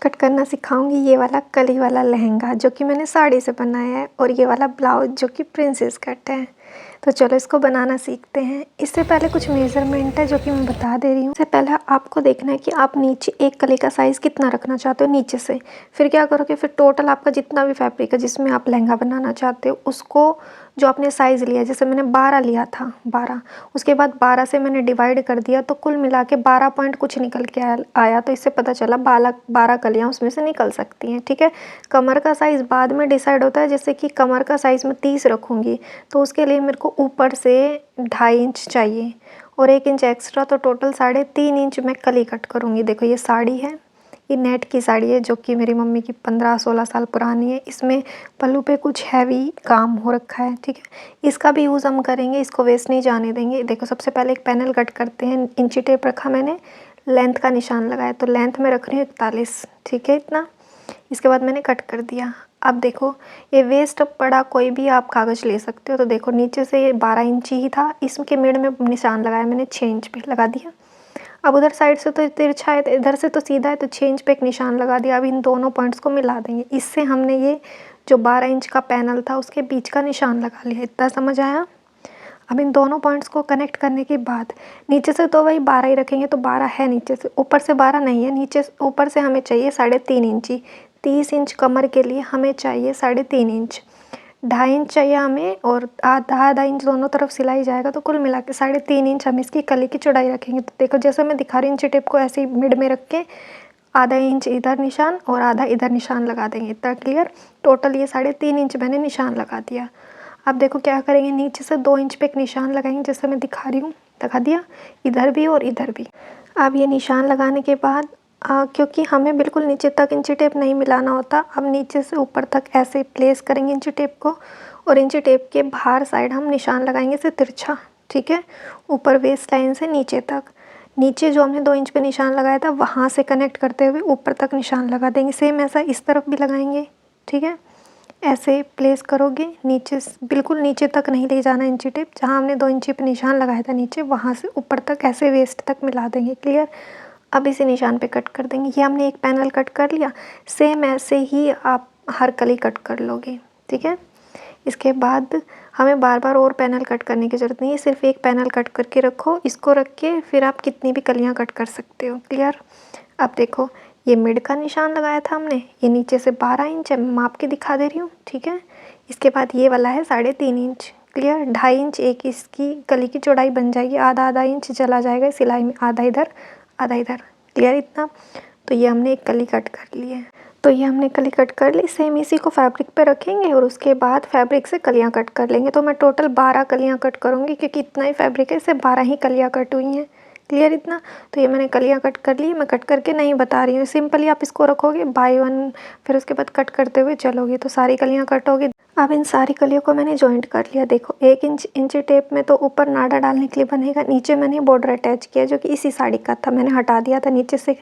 Cut करना सिखाऊंगी ये वाला कली वाला लहंगा जो कि मैंने साड़ी से बनाया है, और ये वाला ब्लाउज जो कि प्रिंसेस कट है। तो चलो इसको बनाना सीखते हैं। इससे पहले कुछ मेज़रमेंट है जो कि मैं बता दे रही हूँ। इससे पहले आपको देखना है कि आप नीचे एक कली का साइज़ कितना रखना चाहते हो नीचे से। फिर क्या करोगे, फिर टोटल आपका जितना भी फैब्रिक है जिसमें आप लहंगा बनाना चाहते हो उसको जो आपने साइज़ लिया, जैसे मैंने 12 लिया था, 12, उसके बाद 12 से मैंने डिवाइड कर दिया तो कुल मिला के 12 पॉइंट कुछ निकल के आया। तो इससे पता चला 12 कलियाँ उसमें से निकल सकती हैं। ठीक है। कमर का साइज़ बाद में डिसाइड होता है, जैसे कि कमर का साइज़ मैं 30 रखूँगी तो उसके लिए मेरे को ऊपर से 2.5 इंच चाहिए और 1 इंच एक्स्ट्रा, तो टोटल 3.5 इंच मैं कली कट करूँगी। देखो ये साड़ी है, ये नेट की साड़ी है जो कि मेरी मम्मी की 15-16 साल पुरानी है। इसमें पल्लू पे कुछ हैवी काम हो रखा है। ठीक है। इसका भी यूज़ हम करेंगे, इसको वेस्ट नहीं जाने देंगे। देखो सबसे पहले एक पैनल कट करते हैं। इंची टेप रखा मैंने, लेंथ का निशान लगाया, तो लेंथ में रख रही हूँ 41। ठीक है, इतना। इसके बाद मैंने कट कर दिया। अब देखो ये वेस्ट पड़ा कोई भी आप कागज़ ले सकते हो। तो देखो नीचे से ये 12 इंची ही था, इसके मिड में निशान लगाया मैंने 6 इंच पे लगा दिया। अब उधर साइड से तो तिरछा है, इधर से तो सीधा है, तो 6 इंच पे एक निशान लगा दिया। अब इन दोनों पॉइंट्स को मिला देंगे। इससे हमने ये जो 12 इंच का पैनल था उसके बीच का निशान लगा लिया। इतना समझ आया। अब इन दोनों पॉइंट्स को कनेक्ट करने के बाद नीचे से तो वही 12 ही रखेंगे, तो 12 है नीचे से, ऊपर से 12 नहीं है। नीचे ऊपर से हमें चाहिए 3.5 इंची। 30 इंच कमर के लिए हमें चाहिए 3.5 इंच। 2.5 इंच चाहिए हमें, और आधा इंच दोनों तरफ सिलाई जाएगा, तो कुल मिला के 3.5 इंच हम इसकी कली की चौड़ाई रखेंगे। तो देखो जैसे मैं दिखा रही हूँ, इंची टेप को ऐसे ही मिड में रख के आधा इंच इधर निशान और आधा इधर निशान लगा देंगे। इतना क्लियर। टोटल ये 3.5 इंच मैंने निशान लगा दिया। अब देखो क्या करेंगे, नीचे से 2 इंच पे एक निशान लगाएंगे जैसे मैं दिखा रही हूँ, लगा दिया, इधर भी और इधर भी। अब ये निशान लगाने के बाद क्योंकि हमें बिल्कुल नीचे तक इंची टेप नहीं मिलाना होता, अब नीचे से ऊपर तक ऐसे प्लेस करेंगे इंची टेप को, और इंची टेप के बाहर साइड हम निशान लगाएंगे से तिरछा। ठीक है। ऊपर वेस्ट लाइन से नीचे तक, नीचे जो हमने 2 इंच पे निशान लगाया था वहाँ से कनेक्ट करते हुए ऊपर तक निशान लगा देंगे। सेम ऐसा इस तरफ भी लगाएंगे। ठीक है। ऐसे प्लेस करोगे, नीचे बिल्कुल नीचे तक नहीं ले जाना इंची टेप, जहाँ हमने 2 इंची पे निशान लगाया था नीचे वहाँ से ऊपर तक ऐसे वेस्ट तक मिला देंगे। क्लियर। अब इसी निशान पे कट कर देंगे। ये हमने एक पैनल कट कर लिया। सेम ऐसे ही आप हर कली कट कर लोगे। ठीक है। इसके बाद हमें बार बार और पैनल कट करने की ज़रूरत नहीं है, सिर्फ एक पैनल कट करके रखो। इसको रख के फिर आप कितनी भी कलियाँ कट कर सकते हो। क्लियर। अब देखो ये मिड का निशान लगाया था हमने, ये नीचे से 12 इंच है, मैं माप के दिखा दे रही हूँ। ठीक है। इसके बाद ये वाला है 3.5 इंच। क्लियर। 2.5 इंच एक इसकी गली की चौड़ाई बन जाएगी, आधा इंच चला जाएगा सिलाई में, आधा इधर आधा इधर। क्लियर इतना। तो ये हमने एक कली कट कर ली है। तो ये हमने कली कट कर ली। सेम इसी को फैब्रिक पे रखेंगे और उसके बाद फैब्रिक से कलियाँ कट कर लेंगे। तो मैं टोटल 12 कलियाँ कट करूँगी, क्योंकि इतना ही फैब्रिक है, इससे 12 ही कलियाँ कट हुई हैं। क्लियर इतना। तो ये मैंने कलियाँ कट कर ली। मैं कट करके नहीं बता रही हूँ, सिंपली आप इसको रखोगे बाय वन, फिर उसके बाद कट करते हुए चलोगे तो सारी कलियाँ कट होगी। अब इन सारी कलियों को मैंने जॉइंट कर लिया। देखो 1 इंची टेप में तो ऊपर नाडा डालने के लिए बनेगा, नीचे मैंने बॉर्डर अटैच किया जो कि इसी साड़ी का था, मैंने हटा दिया था। नीचे से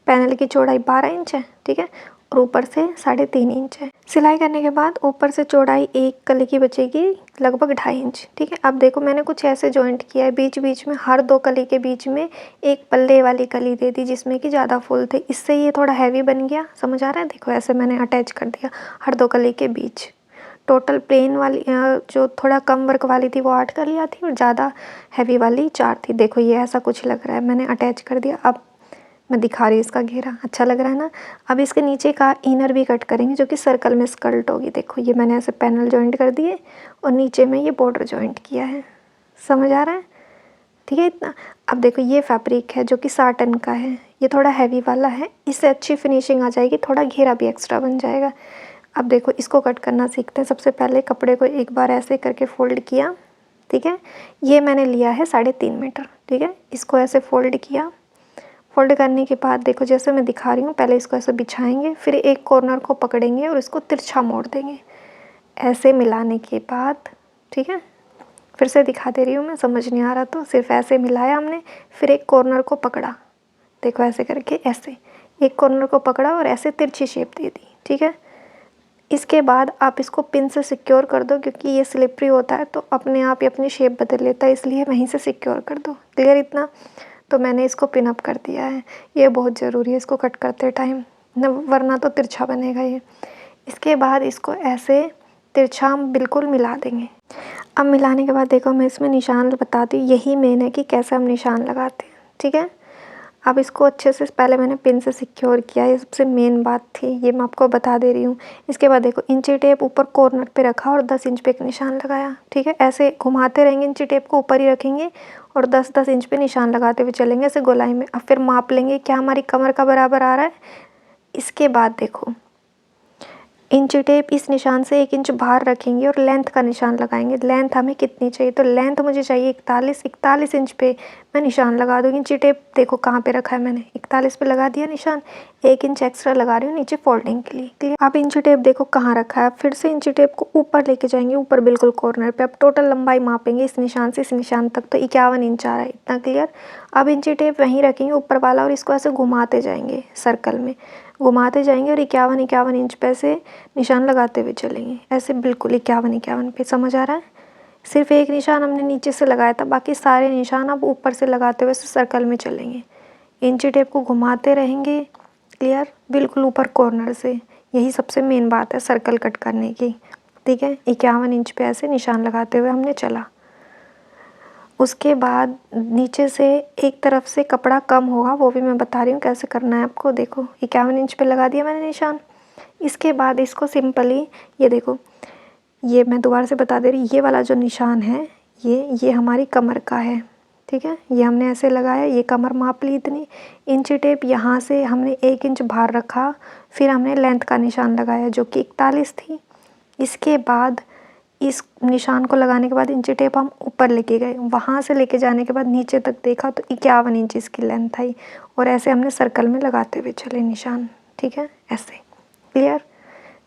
पैनल की चौड़ाई 12 इंच है। ठीक है। और ऊपर से 3.5 इंच है। सिलाई करने के बाद ऊपर से चौड़ाई एक कली की बचेगी लगभग 2.5 इंच। ठीक है। अब देखो मैंने कुछ ऐसे जॉइंट किया है, बीच बीच में हर 2 कली के बीच में एक पल्ले वाली कली दे दी जिसमें कि ज़्यादा फूल थे, इससे ये थोड़ा हैवी बन गया। समझ आ रहा है। देखो ऐसे मैंने अटैच कर दिया हर 2 कली के बीच। टोटल प्लेन वाली जो थोड़ा कम वर्क वाली थी वो 8 कलियाँ थी और ज़्यादा हैवी वाली 4 थी। देखो ये ऐसा कुछ लग रहा है, मैंने अटैच कर दिया। अब मैं दिखा रही हूँ इसका घेरा, अच्छा लग रहा है ना। अब इसके नीचे का इनर भी कट करेंगे जो कि सर्कल में स्कर्ट होगी। देखो ये मैंने ऐसे पैनल जॉइंट कर दिए और नीचे में ये बॉर्डर जॉइंट किया है। समझ आ रहा है। ठीक है इतना। अब देखो ये फैब्रिक है जो कि साटन का है, ये थोड़ा हैवी वाला है, इससे अच्छी फिनिशिंग आ जाएगी, थोड़ा घेरा भी एक्स्ट्रा बन जाएगा। अब देखो इसको कट करना सीखते हैं। सबसे पहले कपड़े को एक बार ऐसे करके फ़ोल्ड किया। ठीक है। ये मैंने लिया है 3.5 मीटर। ठीक है। इसको ऐसे फ़ोल्ड किया। फ़ोल्ड करने के बाद देखो जैसे मैं दिखा रही हूँ, पहले इसको ऐसे बिछाएंगे, फिर एक कॉर्नर को पकड़ेंगे और इसको तिरछा मोड़ देंगे ऐसे मिलाने के बाद। ठीक है। फिर से दिखा दे रही हूँ मैं, समझ नहीं आ रहा तो सिर्फ ऐसे मिलाया हमने, फिर एक कॉर्नर को पकड़ा। देखो ऐसे करके ऐसे एक कॉर्नर को पकड़ा और ऐसे तिरछी शेप दे दी। ठीक है। इसके बाद आप इसको पिन से सिक्योर कर दो, क्योंकि ये स्लिपरी होता है तो अपने आप ही अपनी शेप बदल लेता है, इसलिए वहीं से सिक्योर कर दो। क्लियर इतना। तो मैंने इसको पिन अप कर दिया है, ये बहुत ज़रूरी है इसको कट करते टाइम। न, वरना तो तिरछा बनेगा ये। इसके बाद इसको ऐसे तिरछा हम बिल्कुल मिला देंगे। अब मिलाने के बाद देखो मैं इसमें निशान बताती हूँ, यही मेन है कि कैसे हम निशान लगाते हैं, ठीक है। अब इसको अच्छे से पहले मैंने पिन से सिक्योर किया, ये सबसे मेन बात थी, ये मैं आपको बता दे रही हूँ। इसके बाद देखो इंची टेप ऊपर कॉर्नर पे रखा और 10 इंच पे एक निशान लगाया, ठीक है। ऐसे घुमाते रहेंगे, इंची टेप को ऊपर ही रखेंगे और 10-10 इंच पे निशान लगाते हुए चलेंगे ऐसे गोलाई में। अब फिर माप लेंगे क्या हमारी कमर का बराबर आ रहा है। इसके बाद देखो इंची टेप इस निशान से 1 इंच बाहर रखेंगे और लेंथ का निशान लगाएंगे। लेंथ हमें कितनी चाहिए, तो लेंथ मुझे चाहिए 41 इंच पे मैं निशान लगा दूँगी। इंची टेप देखो कहाँ पे रखा है मैंने, 41 पे लगा दिया निशान। 1 इंच एक्स्ट्रा लगा रही हूँ नीचे फोल्डिंग के लिए, क्लियर। अब इंची टेप देखो कहाँ रखा है, फिर से इंची टेप को ऊपर लेके जाएंगे, ऊपर बिल्कुल कॉर्नर पे। अब टोटल लंबाई मापेंगे इस निशान से इस निशान तक, तो 51 इंच आ रहा है, इतना क्लियर। अब इंची टेप वहीं रखेंगे ऊपर वाला और इसको ऐसे घुमाते जाएंगे, सर्कल में घुमाते जाएंगे और 51 इंच पे ऐसे निशान लगाते हुए चलेंगे, ऐसे बिल्कुल 51 पे। समझ आ रहा है। सिर्फ एक निशान हमने नीचे से लगाया था, बाकी सारे निशान अब ऊपर से लगाते हुए सर्कल में चलेंगे। इंची टेप को घुमाते रहेंगे, क्लियर, बिल्कुल ऊपर कॉर्नर से। यही सबसे मेन बात है सर्कल कट करने की, ठीक है। 51 इंच पे ऐसे निशान लगाते हुए हमने चला। उसके बाद नीचे से एक तरफ से कपड़ा कम होगा, वो भी मैं बता रही हूँ कैसे करना है आपको। देखो 51 इंच पे लगा दिया मैंने निशान। इसके बाद इसको सिंपली ये देखो, ये मैं दोबारा से बता दे रही, ये वाला जो निशान है ये हमारी कमर का है, ठीक है। ये हमने ऐसे लगाया, ये कमर माप ली इतनी। इंची टेप यहाँ से हमने 1 इंच बाहर रखा, फिर हमने लेंथ का निशान लगाया जो कि 41 थी। इसके बाद इस निशान को लगाने के बाद इंची टेप हम ऊपर लेके गए, वहाँ से लेके जाने के बाद नीचे तक देखा तो 51 इंच इसकी लेंथ आई और ऐसे हमने सर्कल में लगाते हुए चले निशान, ठीक है, ऐसे, क्लियर।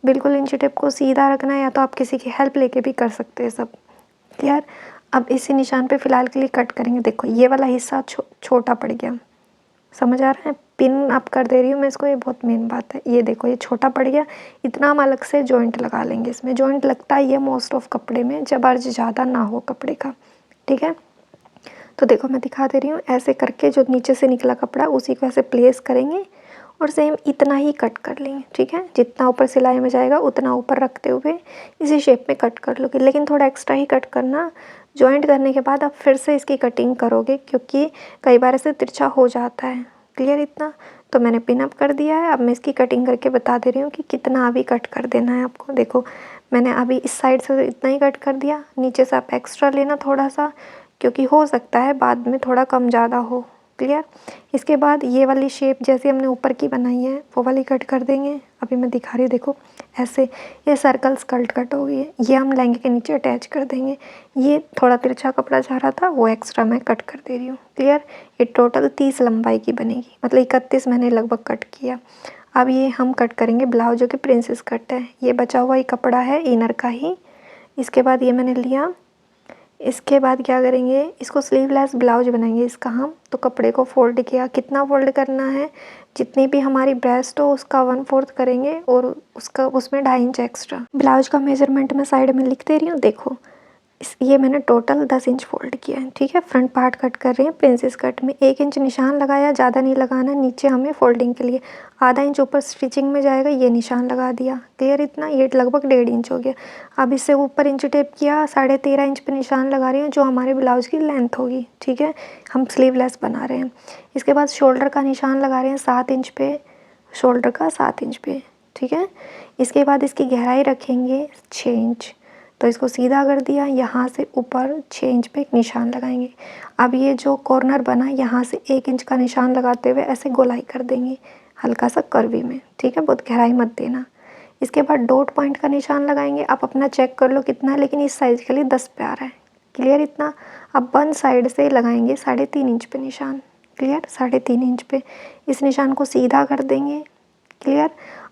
बिल्कुल इंची टेप को सीधा रखना है, या तो आप किसी की हेल्प लेके भी कर सकते हैं, सब क्लियर। अब इसी निशान पे फ़िलहाल के लिए कट करेंगे। देखो ये वाला हिस्सा छोटा पड़ गया, समझ आ रहा है। पिन अप कर दे रही हूँ मैं इसको, ये बहुत मेन बात है। ये देखो ये छोटा पड़ गया, इतना हम अलग से जॉइंट लगा लेंगे। इसमें जॉइंट लगता है ये मोस्ट ऑफ कपड़े में, जब अर्ज ज़्यादा ना हो कपड़े का, ठीक है। तो देखो मैं दिखा दे रही हूँ, ऐसे करके जो नीचे से निकला कपड़ा उसी को ऐसे प्लेस करेंगे और सेम इतना ही कट कर लेंगे, ठीक है। जितना ऊपर सिलाई में जाएगा उतना ऊपर रखते हुए इसी शेप में कट कर लोगे, लेकिन थोड़ा एक्स्ट्रा ही कट करना। जॉइंट करने के बाद आप फिर से इसकी कटिंग करोगे, क्योंकि कई बार ऐसे तिरछा हो जाता है, क्लियर इतना। तो मैंने पिन अप कर दिया है, अब मैं इसकी कटिंग करके बता दे रही हूँ कि कितना अभी कट कर देना है आपको। देखो मैंने अभी इस साइड से इतना ही कट कर दिया, नीचे से आप एक्स्ट्रा लेना थोड़ा सा, क्योंकि हो सकता है बाद में थोड़ा कम ज़्यादा हो, क्लियर। इसके बाद ये वाली शेप जैसे हमने ऊपर की बनाई है वो वाली कट कर देंगे। अभी मैं दिखा रही हूँ, देखो ऐसे ये सर्कल स्कर्ट कट हो गई है, ये हम लहंगे के नीचे अटैच कर देंगे। ये थोड़ा तिरछा कपड़ा जा रहा था वो एक्स्ट्रा मैं कट कर दे रही हूँ, क्लियर। ये टोटल 30 लंबाई की बनेगी, मतलब 31 मैंने लगभग कट किया। अब ये हम कट करेंगे ब्लाउज, जो कि प्रिंसेस कट है। ये बचा हुआ ही कपड़ा है इनर का ही। इसके बाद ये मैंने लिया, इसके बाद क्या करेंगे, इसको स्लीवलेस ब्लाउज बनाएंगे इसका हम। तो कपड़े को फ़ोल्ड किया, कितना फ़ोल्ड करना है, जितनी भी हमारी ब्रेस्ट हो उसका 1/4 करेंगे और उसका उसमें 2.5 इंच एक्स्ट्रा। ब्लाउज का मेजरमेंट मैं साइड में लिख दे रही हूँ। देखो ये मैंने टोटल 10 इंच फ़ोल्ड किया है, ठीक है। फ्रंट पार्ट कट कर रहे हैं प्रिंसेस कट में। 1 इंच निशान लगाया, ज़्यादा नहीं लगाना, नीचे हमें फोल्डिंग के लिए। आधा इंच ऊपर स्टिचिंग में जाएगा, ये निशान लगा दिया, क्लियर इतना। ये लगभग 1.5 इंच हो गया। अब इससे ऊपर इंच टेप किया, 13.5 इंच पे निशान लगा रही हूँ, जो हमारे ब्लाउज की लेंथ होगी, ठीक है। हम स्लीवलेस बना रहे हैं। इसके बाद शोल्डर का निशान लगा रहे हैं 7 इंच पे, शोल्डर का 7 इंच पे, ठीक है। इसके बाद इसकी गहराई रखेंगे 6 इंच, तो इसको सीधा कर दिया। यहाँ से ऊपर 6 इंच पे एक निशान लगाएंगे। अब ये जो कॉर्नर बना, यहाँ से 1 इंच का निशान लगाते हुए ऐसे गोलाई कर देंगे, हल्का सा कर्वी में, ठीक है, बहुत गहराई मत देना। इसके बाद डॉट पॉइंट का निशान लगाएंगे। आप अपना चेक कर लो कितना है, लेकिन इस साइज़ के लिए 10 पे आ रहा है, क्लियर इतना। अब वन साइड से लगाएंगे 3.5 इंच पे निशान, क्लियर, 3.5 इंच पे इस निशान को सीधा कर देंगे, क्लियर।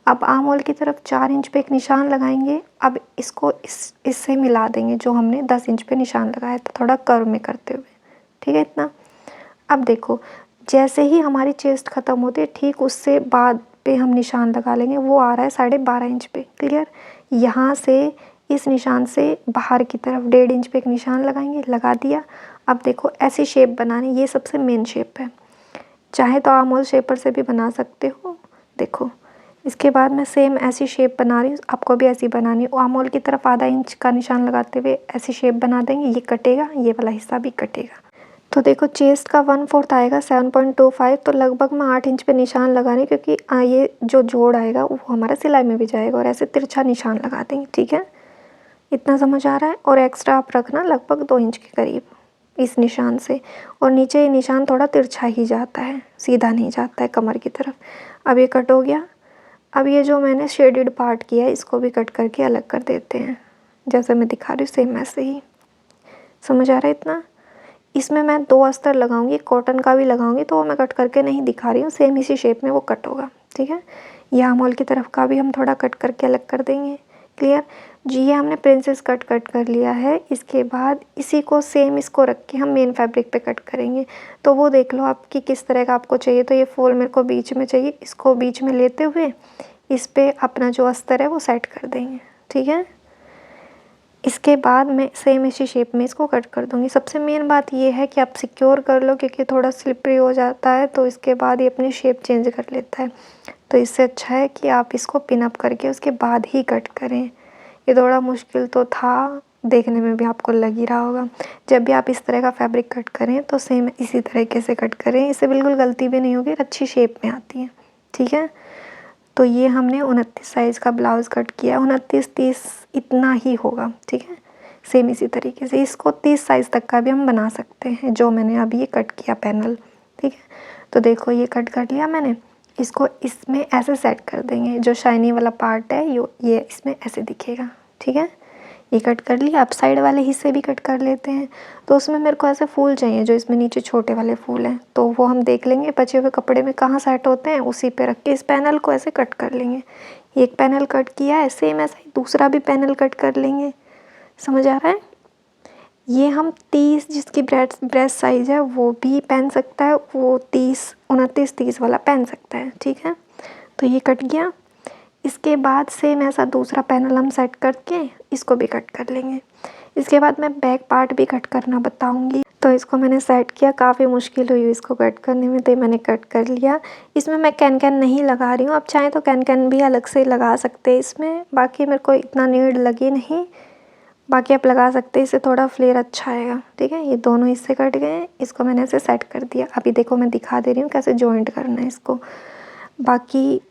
अब आर्म होल की तरफ 4 इंच पे एक निशान लगाएंगे। अब इसको इससे मिला देंगे जो हमने 10 इंच पे निशान लगाया था, थोड़ा कर्व में करते हुए, ठीक है इतना। अब देखो जैसे ही हमारी चेस्ट ख़त्म होती है, ठीक उससे बाद पे हम निशान लगा लेंगे, वो आ रहा है 12.5 इंच पे, क्लियर। यहाँ से इस निशान से बाहर की तरफ 1.5 इंच पे एक निशान लगाएंगे, लगा दिया। अब देखो ऐसी शेप बनानी, ये सबसे मेन शेप है। चाहे तो आर्म होल शेपर से भी बना सकते हो। देखो इसके बाद मैं सेम ऐसी शेप बना रही हूँ, आपको भी ऐसी बनानी है। आर्म होल की तरफ आधा इंच का निशान लगाते हुए ऐसी शेप बना देंगे, ये कटेगा, ये वाला हिस्सा भी कटेगा। तो देखो चेस्ट का 1/4 आएगा 7.25, तो लगभग मैं 8 इंच पे निशान लगा रही हूँ, क्योंकि ये जो जोड़ आएगा वो हमारा सिलाई में भी जाएगा। और ऐसे तिरछा निशान लगा देंगे, ठीक है, इतना समझ आ रहा है। और एक्स्ट्रा आप रखना लगभग 2 इंच के करीब इस निशान से। और नीचे ये निशान थोड़ा तिरछा ही जाता है, सीधा नहीं जाता है कमर की तरफ। अब ये कट हो गया। अब ये जो मैंने शेडेड पार्ट किया है इसको भी कट करके अलग कर देते हैं, जैसे मैं दिखा रही हूँ सेम ऐसे ही। समझ आ रहा है इतना? इसमें मैं 2 अस्तर लगाऊंगी, कॉटन का भी लगाऊंगी, तो वो मैं कट करके नहीं दिखा रही हूँ, सेम इसी शेप में वो कट होगा, ठीक है। ये आर्म होल की तरफ का भी हम थोड़ा कट करके अलग कर देंगे। क्लियर जी? ये हमने प्रिंसेस कट कर लिया है। इसके बाद इसी को सेम इसको रख के हम मेन फैब्रिक पे कट करेंगे। तो वो देख लो आपकी किस तरह का आपको चाहिए। तो ये फॉल मेरे को बीच में चाहिए, इसको बीच में लेते हुए इस पे अपना जो अस्तर है वो सेट कर देंगे, ठीक है। इसके बाद मैं सेम इसी शेप में इसको कट कर दूँगी। सबसे मेन बात ये है कि आप सिक्योर कर लो, क्योंकि थोड़ा स्लिपरी हो जाता है तो इसके बाद ये अपनी शेप चेंज कर लेता है। तो इससे अच्छा है कि आप इसको पिन अप करके उसके बाद ही कट करें। ये थोड़ा मुश्किल तो था, देखने में भी आपको लग ही रहा होगा। जब भी आप इस तरह का फैब्रिक कट करें तो सेम इसी तरीके से कट करें, इससे बिल्कुल गलती भी नहीं होगी, अच्छी शेप में आती है, ठीक है। तो ये हमने 29 साइज़ का ब्लाउज़ कट किया, 29-30 इतना ही होगा, ठीक है। सेम इसी तरीके से इसको 30 साइज़ तक का भी हम बना सकते हैं, जो मैंने अभी ये कट किया पैनल, ठीक है। तो देखो ये कट कर लिया मैंने, इसको इसमें ऐसे सेट कर देंगे। जो शाइनी वाला पार्ट है ये इसमें ऐसे दिखेगा, ठीक है। ये कट कर लिया। अब साइड वाले हिस्से भी कट कर लेते हैं। तो उसमें मेरे को ऐसे फूल चाहिए जो इसमें नीचे छोटे वाले फूल हैं, तो वो हम देख लेंगे बचे हुए कपड़े में कहाँ सेट होते हैं, उसी पे रख के इस पैनल को ऐसे कट कर लेंगे। एक पैनल कट किया है, सेम ऐसा ही दूसरा भी पैनल कट कर लेंगे। समझ आ रहा है? ये हम 30 जिसकी ब्रेस्ट साइज़ है वो भी पहन सकता है, वो 29-30 वाला पहन सकता है, ठीक है। तो ये कट गया। इसके बाद सेम ऐसा दूसरा पैनल हम सेट करके इसको भी कट कर लेंगे। इसके बाद मैं बैक पार्ट भी कट करना बताऊंगी। तो इसको मैंने सेट किया, काफ़ी मुश्किल हुई इसको कट करने में, तो मैंने कट कर लिया। इसमें मैं कैन नहीं लगा रही हूँ, आप चाहें तो कैन भी अलग से लगा सकते हैं इसमें, बाकी मेरे को इतना नीड लगी नहीं, बाकी आप लगा सकते हैं, इससे थोड़ा फ्लेयर अच्छा आएगा, ठीक है। ये दोनों हिस्से कट गए, इसको मैंने ऐसे सेट कर दिया। अभी देखो मैं दिखा दे रही हूँ कैसे जॉइंट करना है इसको। बाकी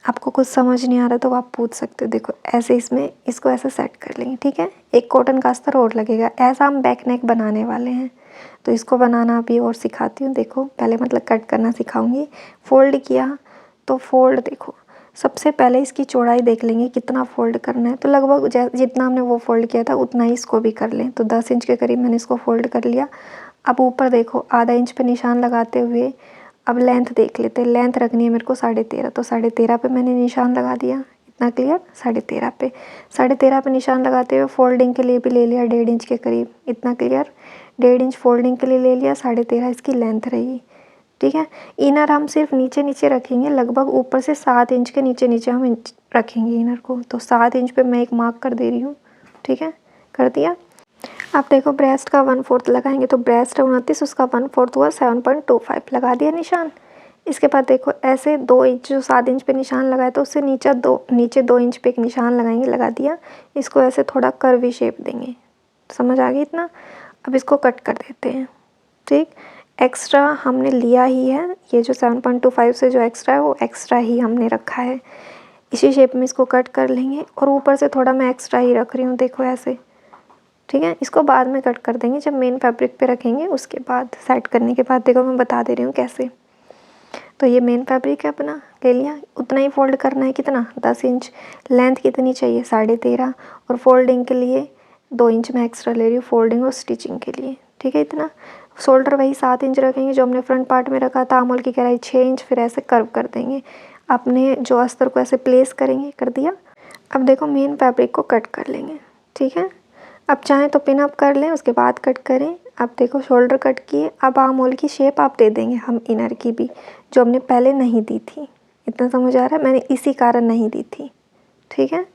आपको कुछ समझ नहीं आ रहा तो आप पूछ सकते हो। देखो ऐसे इसमें इसको ऐसे सेट कर लेंगे, ठीक है। एक कॉटन का अस्तर और लगेगा, ऐसा हम बैक नेक बनाने वाले हैं, तो इसको बनाना अभी और सिखाती हूँ। देखो पहले मतलब कट करना सिखाऊंगी। फोल्ड किया तो फोल्ड देखो, सबसे पहले इसकी चौड़ाई देख लेंगे कितना फोल्ड करना है। तो लगभग जितना हमने वो फोल्ड किया था उतना ही इसको भी कर लें। तो 10 इंच के करीब मैंने इसको फोल्ड कर लिया। अब ऊपर देखो आधा इंच पे निशान लगाते हुए अब लेंथ देख लेते हैं। लेंथ रखनी है मेरे को 13.5, तो 13.5 पे मैंने निशान लगा दिया। इतना क्लियर? 13.5 पे निशान लगाते हुए फोल्डिंग के लिए भी ले लिया 1.5 इंच के करीब। इतना क्लियर? 1.5 इंच फोल्डिंग के लिए ले लिया, 13.5 इसकी लेंथ रही, ठीक है। इनर हम सिर्फ नीचे रखेंगे, लगभग ऊपर से 7 इंच के नीचे हम रखेंगे इनर को। तो 7 इंच पे मैं एक मार्क कर दे रही हूँ, ठीक है, कर दिया। अब देखो ब्रेस्ट का 1/4 लगाएंगे, तो ब्रेस्ट है 29, उसका 1/4 हुआ 7.25, लगा दिया निशान। इसके बाद देखो ऐसे 2 इंच जो 7 इंच पे निशान लगाया तो उससे नीचे 2 इंच पे एक निशान लगाएंगे, लगा दिया। इसको ऐसे थोड़ा कर्वी शेप देंगे, समझ आ गई इतना? अब इसको कट कर देते हैं, ठीक। एक्स्ट्रा हमने लिया ही है, ये जो 7.25 से जो एक्स्ट्रा है वो एक्स्ट्रा ही हमने रखा है। इसी शेप में इसको कट कर लेंगे। और ऊपर से थोड़ा मैं एक्स्ट्रा ही रख रही हूँ, देखो ऐसे, ठीक है। इसको बाद में कट कर देंगे, जब मेन फैब्रिक पे रखेंगे उसके बाद सेट करने के बाद। देखो मैं बता दे रही हूँ कैसे। तो ये मेन फैब्रिक है अपना, ले लिया। उतना ही फोल्ड करना है, कितना? 10 इंच। लेंथ कितनी चाहिए? 13.5। और फोल्डिंग के लिए 2 इंच मैं एक्स्ट्रा ले रही हूँ, फोल्डिंग और स्टिचिंग के लिए, ठीक है। इतना शोल्डर वही 7 इंच रखेंगे जो हमने फ्रंट पार्ट में रखा था। आर्म होल की गहराई 6 इंच, फिर ऐसे कर्व कर देंगे। अपने जो अस्तर को ऐसे प्लेस करेंगे, कर दिया। अब देखो मेन फैब्रिक को कट कर लेंगे, ठीक है। अब चाहें तो पिन अप कर लें, उसके बाद कट करें। अब देखो शोल्डर कट किए, अब आर्म होल की शेप आप दे देंगे हम इनर की भी, जो हमने पहले नहीं दी थी। इतना समझ आ रहा है? मैंने इसी कारण नहीं दी थी, ठीक है।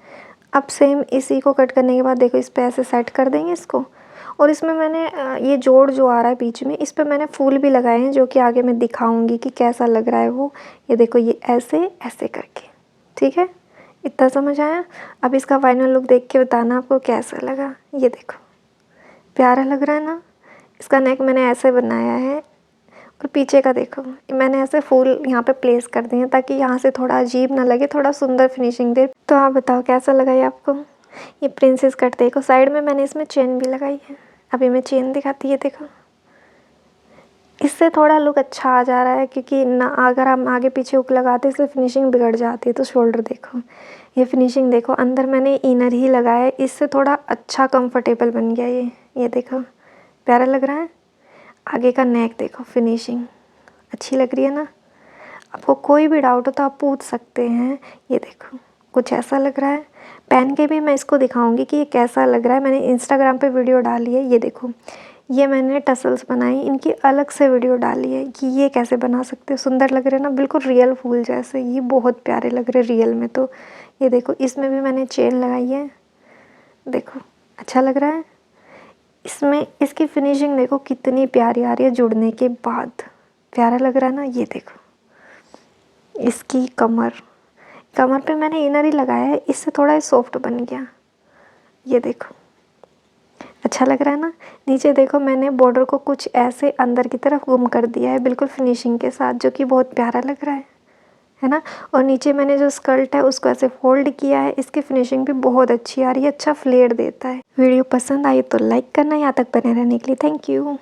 अब सेम इसी को कट करने के बाद देखो इस पे ऐसे सेट कर देंगे इसको। और इसमें मैंने ये जोड़ जो आ रहा है बीच में, इस पे मैंने फूल भी लगाए हैं, जो कि आगे मैं दिखाऊंगी कि कैसा लग रहा है वो। ये देखो ये ऐसे ऐसे करके, ठीक है, इतना समझ आया। अब इसका फाइनल लुक देख के बताना आपको कैसा लगा। ये देखो, प्यारा लग रहा है ना। इसका नेक मैंने ऐसे बनाया है और पीछे का देखो, मैंने ऐसे फूल यहाँ पे प्लेस कर दिए हैं ताकि यहाँ से थोड़ा अजीब ना लगे, थोड़ा सुंदर फिनिशिंग दे। तो आप बताओ कैसा लगा ये आपको। ये प्रिंसेस कट देखो, साइड में मैंने इसमें चेन भी लगाई है। अभी मैं चेन दिखाती है, देखो इससे थोड़ा लुक अच्छा आ जा रहा है, क्योंकि ना अगर हम आगे पीछे हुक लगाते इससे फिनिशिंग बिगड़ जाती है। तो शोल्डर देखो, ये फिनिशिंग देखो, अंदर मैंने इनर ही लगाया है, इससे थोड़ा अच्छा कंफर्टेबल बन गया ये देखो, प्यारा लग रहा है। आगे का नेक देखो, फिनिशिंग अच्छी लग रही है ना। आपको कोई भी डाउट हो तो आप पूछ सकते हैं। ये देखो, कुछ ऐसा लग रहा है। पहन के भी मैं इसको दिखाऊंगी कि ये कैसा लग रहा है। मैंने इंस्टाग्राम पे वीडियो डाली है। ये देखो, ये मैंने टसल्स बनाई, इनकी अलग से वीडियो डाली है कि ये कैसे बना सकते हो। सुंदर लग रहे हैं ना, बिल्कुल रियल फूल जैसे, ये बहुत प्यारे लग रहे रियल में। तो ये देखो, इसमें भी मैंने चेन लगाई है, देखो अच्छा लग रहा है। इसमें इसकी फिनिशिंग देखो कितनी प्यारी आ रही है जुड़ने के बाद, प्यारा लग रहा है ना। ये देखो, इसकी कमर पे मैंने इनर ही लगाया है, इससे थोड़ा सॉफ्ट बन गया। ये देखो, अच्छा लग रहा है ना। नीचे देखो, मैंने बॉर्डर को कुछ ऐसे अंदर की तरफ गुम कर दिया है, बिल्कुल फिनिशिंग के साथ, जो कि बहुत प्यारा लग रहा है ना। और नीचे मैंने जो स्कर्ट है उसको ऐसे फोल्ड किया है, इसकी फिनिशिंग भी बहुत अच्छी आ रही है, अच्छा फ्लेयर देता है। वीडियो पसंद आई तो लाइक करना, यहाँ तक बने रहने के लिए थैंक यू।